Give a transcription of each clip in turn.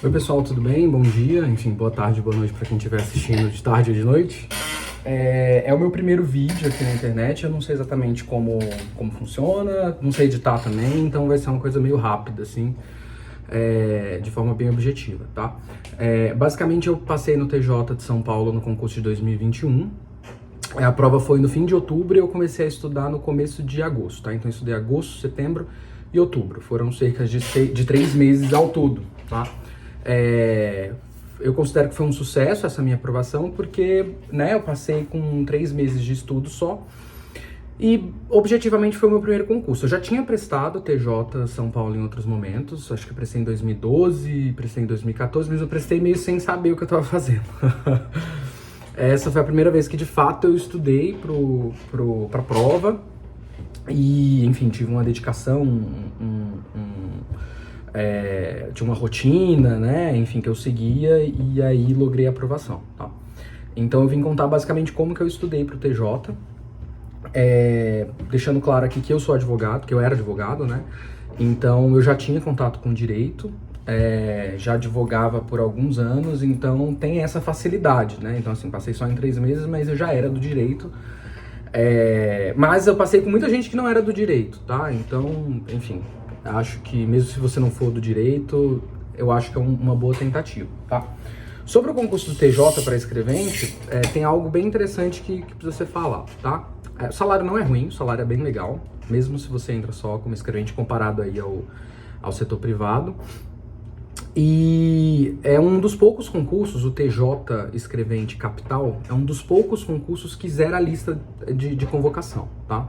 Oi pessoal, tudo bem? Bom dia, enfim, boa tarde, boa noite para quem estiver assistindo de tarde ou de noite. É o meu primeiro vídeo aqui na internet, eu não sei exatamente como funciona, não sei editar também, então vai ser uma coisa meio rápida, assim, de forma bem objetiva, tá? Basicamente eu passei no TJ de São Paulo no concurso de 2021, a prova foi no fim de outubro e eu comecei a estudar no começo de agosto, tá? Então eu estudei agosto, setembro e outubro, foram cerca de 3 meses ao todo, tá? Eu considero que foi um sucesso essa minha aprovação, porque, né, eu passei com 3 meses de estudo só e, objetivamente, foi o meu primeiro concurso. Eu já tinha prestado TJ São Paulo em outros momentos, acho que eu prestei em 2012, prestei em 2014, mas eu prestei meio sem saber o que eu estava fazendo. Essa foi a primeira vez que, de fato, eu estudei pra prova e, enfim, tive uma dedicação, tinha uma rotina, né, enfim, que eu seguia e aí logrei a aprovação, tá? Então eu vim contar basicamente como que eu estudei pro TJ, deixando claro aqui que eu sou advogado, que eu era advogado, né, então eu já tinha contato com direito, já advogava por alguns anos, então tem essa facilidade, né, então assim, passei só em 3 meses, mas eu já era do direito, mas eu passei com muita gente que não era do direito, tá, então, enfim, acho que mesmo se você não for do direito, eu acho que é uma boa tentativa, tá? Sobre o concurso do TJ para escrevente, tem algo bem interessante que precisa ser falado, tá? O salário não é ruim, o salário é bem legal, mesmo se você entra só como escrevente comparado aí ao setor privado. E é um dos poucos concursos, o TJ Escrevente Capital, é um dos poucos concursos que zera a lista de convocação, tá?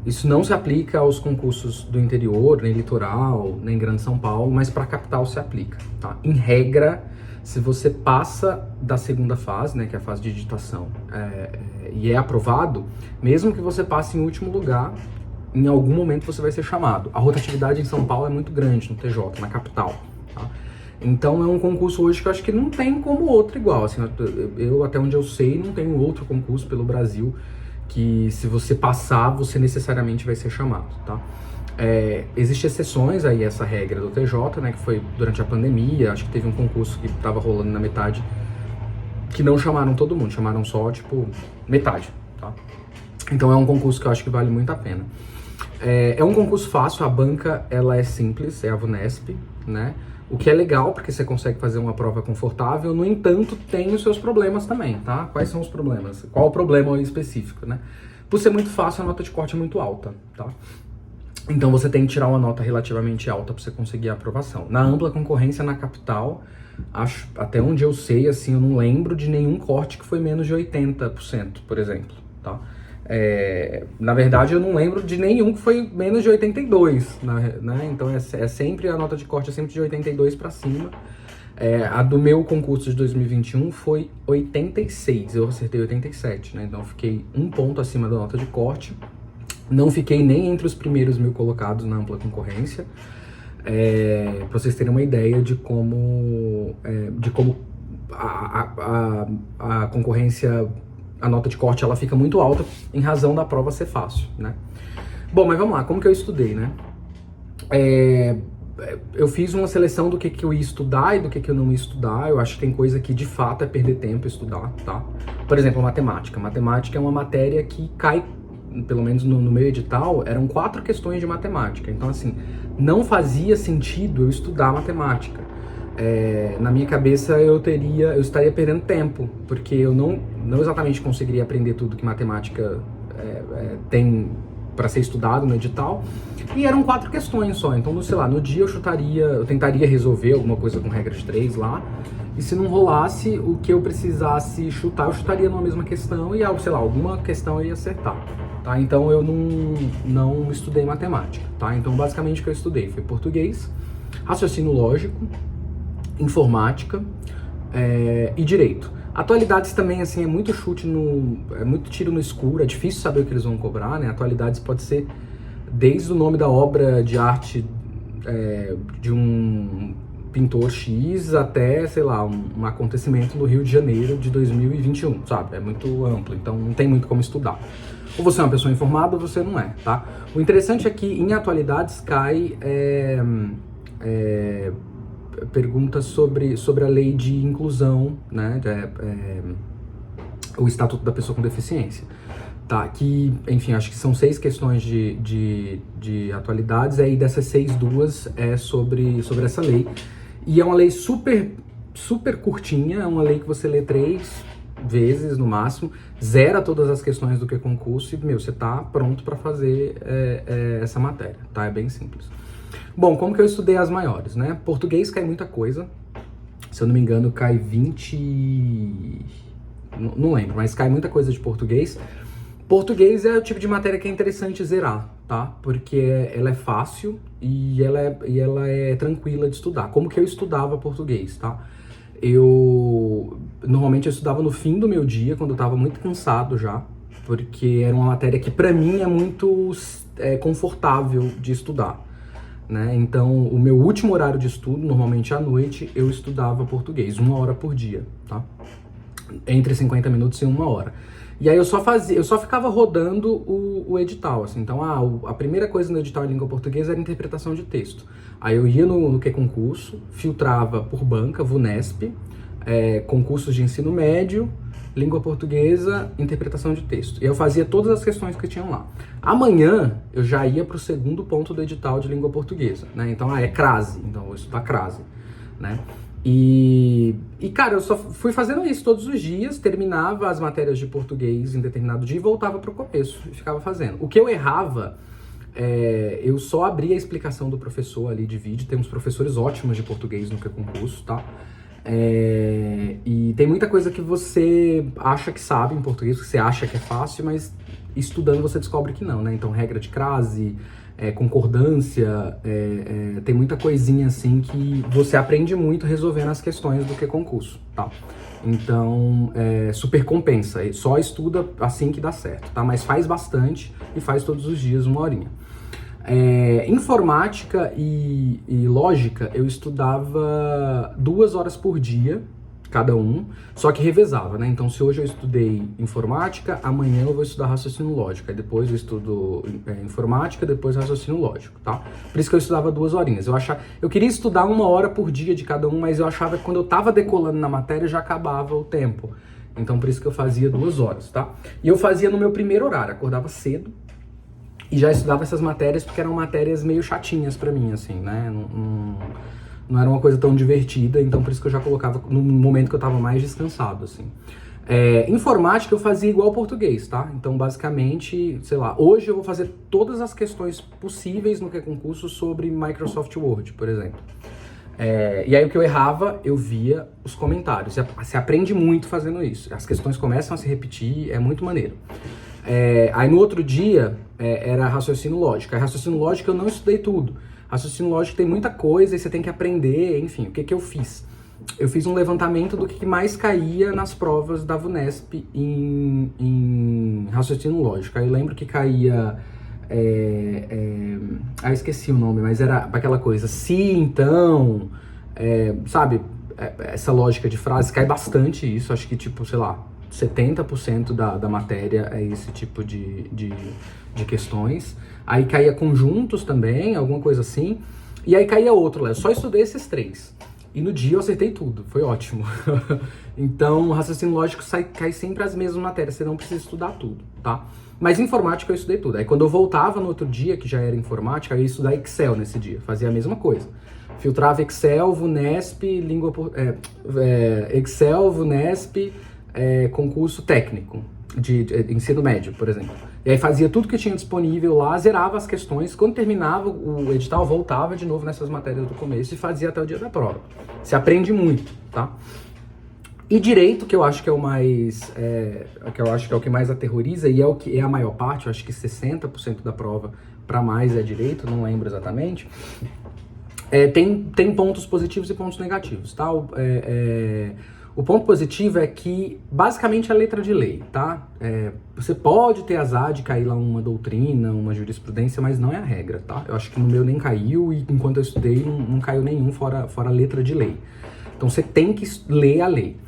Isso não se aplica aos concursos do interior, nem litoral, nem Grande São Paulo, mas para a capital se aplica, tá? Em regra, se você passa da segunda fase, né, que é a fase de digitação, e é aprovado, mesmo que você passe em último lugar, em algum momento você vai ser chamado. A rotatividade em São Paulo é muito grande no TJ, na capital, tá? Então é um concurso hoje que eu acho que não tem como outro igual, assim, eu até onde eu sei, não tem outro concurso pelo Brasil que se você passar, você necessariamente vai ser chamado, tá? Existem exceções aí essa regra do TJ, né, que foi durante a pandemia, acho que teve um concurso que estava rolando na metade, que não chamaram todo mundo, chamaram só, tipo, metade, tá? Então é um concurso que eu acho que vale muito a pena. É um concurso fácil, a banca, ela é simples, é a VUNESP, né? O que é legal, porque você consegue fazer uma prova confortável, no entanto, tem os seus problemas também, tá? Quais são os problemas? Qual o problema específico, né? Por ser muito fácil, a nota de corte é muito alta, tá? Então você tem que tirar uma nota relativamente alta para você conseguir a aprovação. Na ampla concorrência na capital, acho, até onde eu sei, assim, eu não lembro de nenhum corte que foi menos de 80%, por exemplo, tá? Na verdade, eu não lembro de nenhum que foi menos de 82, né? Então sempre a nota de corte é sempre de 82 para cima. A do meu concurso de 2021 foi 86, eu acertei 87, né? Então eu fiquei 1 ponto acima da nota de corte. Não fiquei nem entre os primeiros 1000 colocados na ampla concorrência. Para vocês terem uma ideia de como a concorrência, a nota de corte, ela fica muito alta em razão da prova ser fácil, né? Bom, mas vamos lá, como que eu estudei, né? Eu fiz uma seleção do que eu ia estudar e do que eu não ia estudar. Eu acho que tem coisa que de fato é perder tempo estudar, tá? Por exemplo, matemática. Matemática é uma matéria que cai, pelo menos no meu edital, eram 4 questões de matemática. Então, assim, não fazia sentido eu estudar matemática. Na minha cabeça eu estaria perdendo tempo, porque eu não exatamente conseguiria aprender tudo que matemática tem para ser estudado no edital, e eram 4 questões só, então, sei lá, no dia eu tentaria resolver alguma coisa com regra de 3 lá, e se não rolasse, o que eu precisasse chutar, eu chutaria numa mesma questão, e, sei lá, alguma questão eu ia acertar, tá? Então eu não estudei matemática, tá? Então basicamente o que eu estudei foi português, raciocínio lógico, informática e direito. Atualidades também, assim, é muito é muito tiro no escuro, é difícil saber o que eles vão cobrar, né? Atualidades pode ser desde o nome da obra de arte de um pintor X até, sei lá, um acontecimento no Rio de Janeiro de 2021, sabe? É muito amplo, então não tem muito como estudar. Ou você é uma pessoa informada ou você não é, tá? O interessante é que em atualidades cai perguntas sobre a lei de inclusão, né, o Estatuto da Pessoa com Deficiência. Tá, que, enfim, acho que são 6 questões de atualidades, aí dessas 6, 2 é sobre essa lei. E é uma lei super, super curtinha, é uma lei que você lê 3 vezes no máximo, zera todas as questões do que concurso e, você tá pronto para fazer essa matéria, tá? É bem simples. Bom, como que eu estudei as maiores, né? Português cai muita coisa, se eu não me engano cai 20... Não lembro, mas cai muita coisa de português. Português é o tipo de matéria que é interessante zerar, tá? Porque ela é fácil e ela é tranquila de estudar. Como que eu estudava português, tá? Normalmente eu estudava no fim do meu dia, quando eu tava muito cansado já, porque era uma matéria que pra mim é muito confortável de estudar, né? Então, o meu último horário de estudo, normalmente à noite, eu estudava português, 1 hora por dia, tá? Entre 50 minutos e 1 hora. E aí eu só ficava rodando o edital, assim. Então, a primeira coisa no edital em língua portuguesa era interpretação de texto. Aí eu ia no que concurso, filtrava por banca, VUNESP, concursos de ensino médio, língua portuguesa, interpretação de texto. E eu fazia todas as questões que tinham lá. Amanhã eu já ia para o segundo ponto do edital de língua portuguesa, né? Então, é crase, então eu vou estudar crase, né? E, cara, eu só fui fazendo isso todos os dias, terminava as matérias de português em determinado dia e voltava pro começo e ficava fazendo. O que eu errava, eu só abria a explicação do professor ali de vídeo, temos professores ótimos de português no que concurso, tá? E tem muita coisa que você acha que sabe em português, que você acha que é fácil, mas estudando você descobre que não, né? Então, regra de crase, concordância, tem muita coisinha assim que você aprende muito resolvendo as questões do que concurso, tá? Então, super compensa, só estuda assim que dá certo, tá? Mas faz bastante e faz todos os dias 1 horinha. Informática e lógica, eu estudava 2 horas por dia, cada um, só que revezava, né? Então, se hoje eu estudei informática, amanhã eu vou estudar raciocínio lógico, aí depois eu estudo informática, depois raciocínio lógico, tá? Por isso que eu estudava 2 horinhas. Eu queria estudar 1 hora por dia de cada um, mas eu achava que quando eu tava decolando na matéria já acabava o tempo. Então, por isso que eu fazia 2 horas, tá? E eu fazia no meu primeiro horário, acordava cedo e já estudava essas matérias porque eram matérias meio chatinhas pra mim, assim, né? Não era uma coisa tão divertida, então por isso que eu já colocava no momento que eu tava mais descansado, assim. Informática eu fazia igual português, tá? Então, basicamente, sei lá, hoje eu vou fazer todas as questões possíveis no que é concurso sobre Microsoft Word, por exemplo. E aí o que eu errava, eu via os comentários. Você aprende muito fazendo isso. As questões começam a se repetir, é muito maneiro. Aí no outro dia, era raciocínio lógico. Aí raciocínio lógico eu não estudei tudo. Raciocínio lógico tem muita coisa e você tem que aprender, enfim, o que eu fiz? Eu fiz um levantamento do que mais caía nas provas da VUNESP em raciocínio lógico. Aí eu lembro que caía... esqueci o nome, mas era aquela coisa, se, então, sabe? Essa lógica de frase, cai bastante isso, acho que tipo, sei lá, 70% da matéria é esse tipo de questões. Aí caía conjuntos também, alguma coisa assim. E aí caía outro, Léo. Só estudei esses 3. E no dia eu acertei tudo, foi ótimo. Então, raciocínio lógico cai sempre as mesmas matérias, você não precisa estudar tudo, tá? Mas informática eu estudei tudo. Aí quando eu voltava no outro dia, que já era informática, eu ia estudar Excel nesse dia, fazia a mesma coisa. Filtrava Excel, VUNESP, Excel, VUNESP, concurso técnico de ensino médio, por exemplo. E aí fazia tudo que tinha disponível lá, zerava as questões, quando terminava o edital, voltava de novo nessas matérias do começo e fazia até o dia da prova. Você aprende muito, tá? E direito, que eu acho que é o mais, que eu acho que é o que mais aterroriza e é o que é a maior parte, eu acho que 60% da prova para mais é direito, não lembro exatamente. Tem pontos positivos e pontos negativos, tá? O ponto positivo é que, basicamente, é letra de lei, tá? Você pode ter azar de cair lá uma doutrina, uma jurisprudência, mas não é a regra, tá? Eu acho que no meu nem caiu e, enquanto eu estudei, não caiu nenhum fora letra de lei. Então, você tem que ler a lei.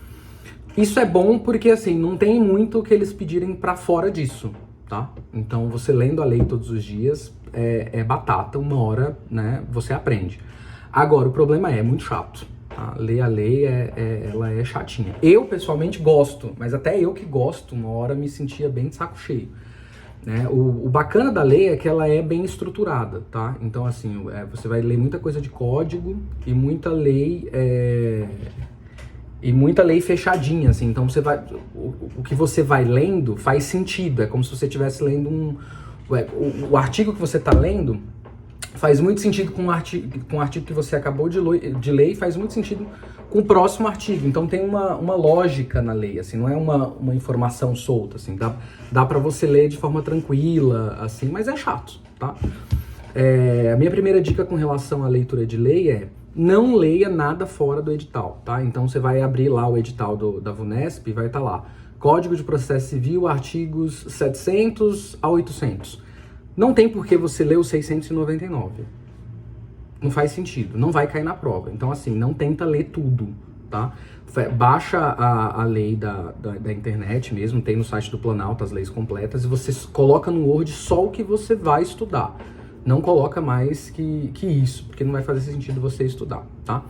Isso é bom porque, assim, não tem muito que eles pedirem pra fora disso, tá? Então, você lendo a lei todos os dias, é batata, 1 hora, né, você aprende. Agora, o problema é muito chato. Tá? Ler a lei, ela é chatinha. Eu, pessoalmente, gosto, mas até eu que gosto, uma hora me sentia bem de saco cheio. Né? O bacana da lei é que ela é bem estruturada, tá? Então, assim, você vai ler muita coisa de código e muita lei... E muita lei fechadinha, assim, então o que você vai lendo faz sentido, é como se você estivesse lendo o artigo que você está lendo faz muito sentido com o artigo que você acabou de ler e faz muito sentido com o próximo artigo, então tem uma lógica na lei, assim, não é uma informação solta, assim, dá para você ler de forma tranquila, assim, mas é chato, tá? A minha primeira dica com relação à leitura de lei é: não leia nada fora do edital, tá? Então você vai abrir lá o edital da VUNESP e vai estar lá: Código de Processo Civil, artigos 700 a 800. Não tem por que você ler os 699. Não faz sentido, não vai cair na prova. Então, assim, não tenta ler tudo, tá? Baixa a lei da internet mesmo, tem no site do Planalto as leis completas, e você coloca no Word só o que você vai estudar. Não coloca mais que isso, porque não vai fazer sentido você estudar, tá?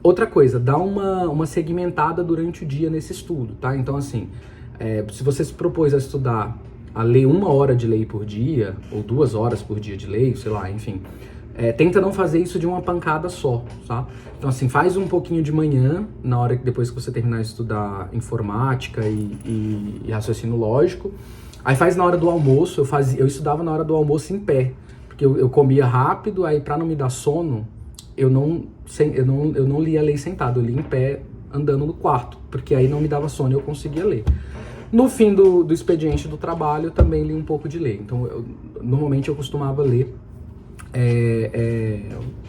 Outra coisa, dá uma segmentada durante o dia nesse estudo, tá? Então, assim, se você se propôs a estudar, a ler 1 hora de lei por dia, ou 2 horas por dia de lei, sei lá, enfim, tenta não fazer isso de uma pancada só, tá? Então, assim, faz um pouquinho de manhã, depois que você terminar de estudar informática e raciocínio lógico. Aí faz na hora do almoço, eu estudava na hora do almoço em pé, porque eu comia rápido, aí pra não me dar sono, eu não lia a lei sentado, eu lia em pé, andando no quarto, porque aí não me dava sono e eu conseguia ler. No fim do expediente do trabalho, eu também li um pouco de lei, então normalmente eu costumava ler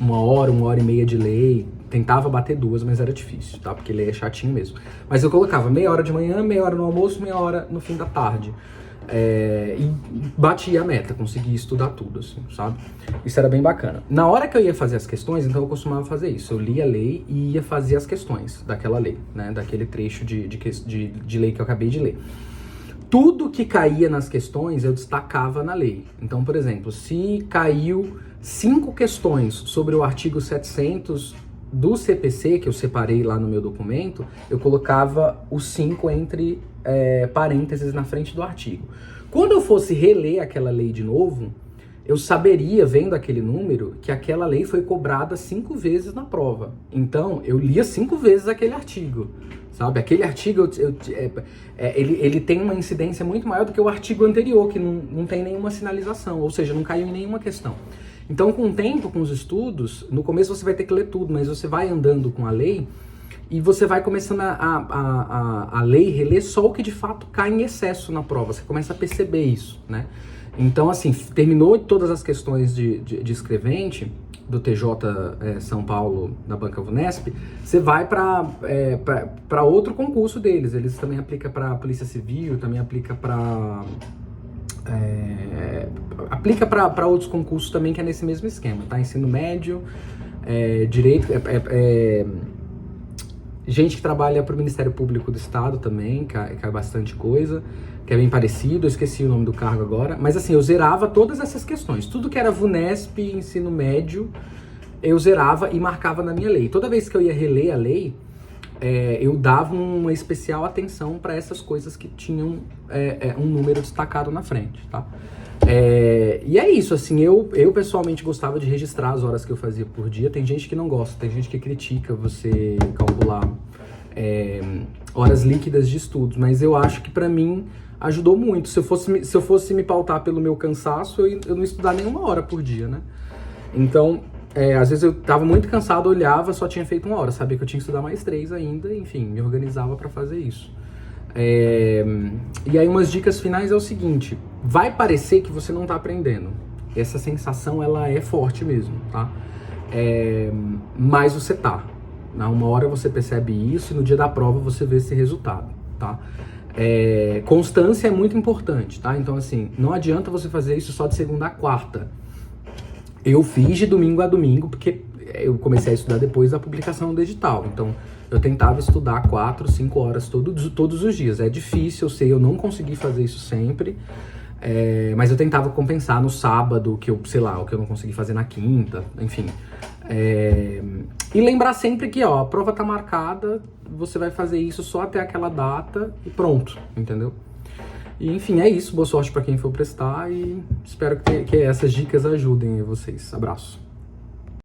1 hora, 1h30 de lei, tentava bater 2, mas era difícil, tá? Porque ler é chatinho mesmo. Mas eu colocava meia hora de manhã, meia hora no almoço, meia hora no fim da tarde. E batia a meta, conseguia estudar tudo, assim, sabe? Isso era bem bacana. Na hora que eu ia fazer as questões, então eu costumava fazer isso. Eu lia a lei e ia fazer as questões daquela lei, né? Daquele trecho de lei que eu acabei de ler. Tudo que caía nas questões, eu destacava na lei. Então, por exemplo, se caiu 5 questões sobre o artigo 700 do CPC, que eu separei lá no meu documento, eu colocava os 5 entre parênteses na frente do artigo. Quando eu fosse reler aquela lei de novo, eu saberia, vendo aquele número, que aquela lei foi cobrada 5 vezes na prova. Então, eu lia 5 vezes aquele artigo, sabe? Aquele artigo, ele tem uma incidência muito maior do que o artigo anterior, que não tem nenhuma sinalização, ou seja, não caiu em nenhuma questão. Então, com o tempo, com os estudos, no começo você vai ter que ler tudo, mas você vai andando com a lei e você vai começando a ler e reler só o que de fato cai em excesso na prova. Você começa a perceber isso, né? Então, assim, terminou todas as questões de escrevente do TJ São Paulo, da Banca VUNESP, você vai para outro concurso deles. Eles também aplicam para Polícia Civil, também aplica para outros concursos também, que é nesse mesmo esquema, tá? Ensino médio, direito, gente que trabalha para o Ministério Público do Estado também, cai bastante coisa, que é bem parecido, eu esqueci o nome do cargo agora, mas assim, eu zerava todas essas questões, tudo que era VUNESP, ensino médio, eu zerava e marcava na minha lei. Toda vez que eu ia reler a lei, eu dava uma especial atenção para essas coisas que tinham um número destacado na frente, tá? E é isso, assim, eu pessoalmente gostava de registrar as horas que eu fazia por dia. Tem gente que não gosta, tem gente que critica você calcular horas líquidas de estudos, mas eu acho que pra mim ajudou muito. Se eu fosse me pautar pelo meu cansaço, eu não ia estudar nem 1 hora por dia, né? Então, às vezes eu tava muito cansado, olhava, só tinha feito 1 hora, sabia que eu tinha que estudar mais 3 ainda, enfim, me organizava pra fazer isso. E aí umas dicas finais é o seguinte: vai parecer que você não tá aprendendo, essa sensação ela é forte mesmo, tá? Mas você tá, na 1 hora você percebe isso e no dia da prova você vê esse resultado, tá? Constância é muito importante, tá? Então, assim, não adianta você fazer isso só de segunda a quarta. Eu fiz de domingo a domingo, porque eu comecei a estudar depois da publicação do edital. Então, eu tentava estudar 4, 5 horas todos os dias. É difícil, eu sei, eu não consegui fazer isso sempre. Mas eu tentava compensar no sábado, que eu, sei lá, o que eu não consegui fazer na quinta, enfim. E lembrar sempre que, ó, a prova tá marcada, você vai fazer isso só até aquela data e pronto, entendeu? E, enfim, é isso. Boa sorte pra quem for prestar e espero que essas dicas ajudem vocês. Abraço.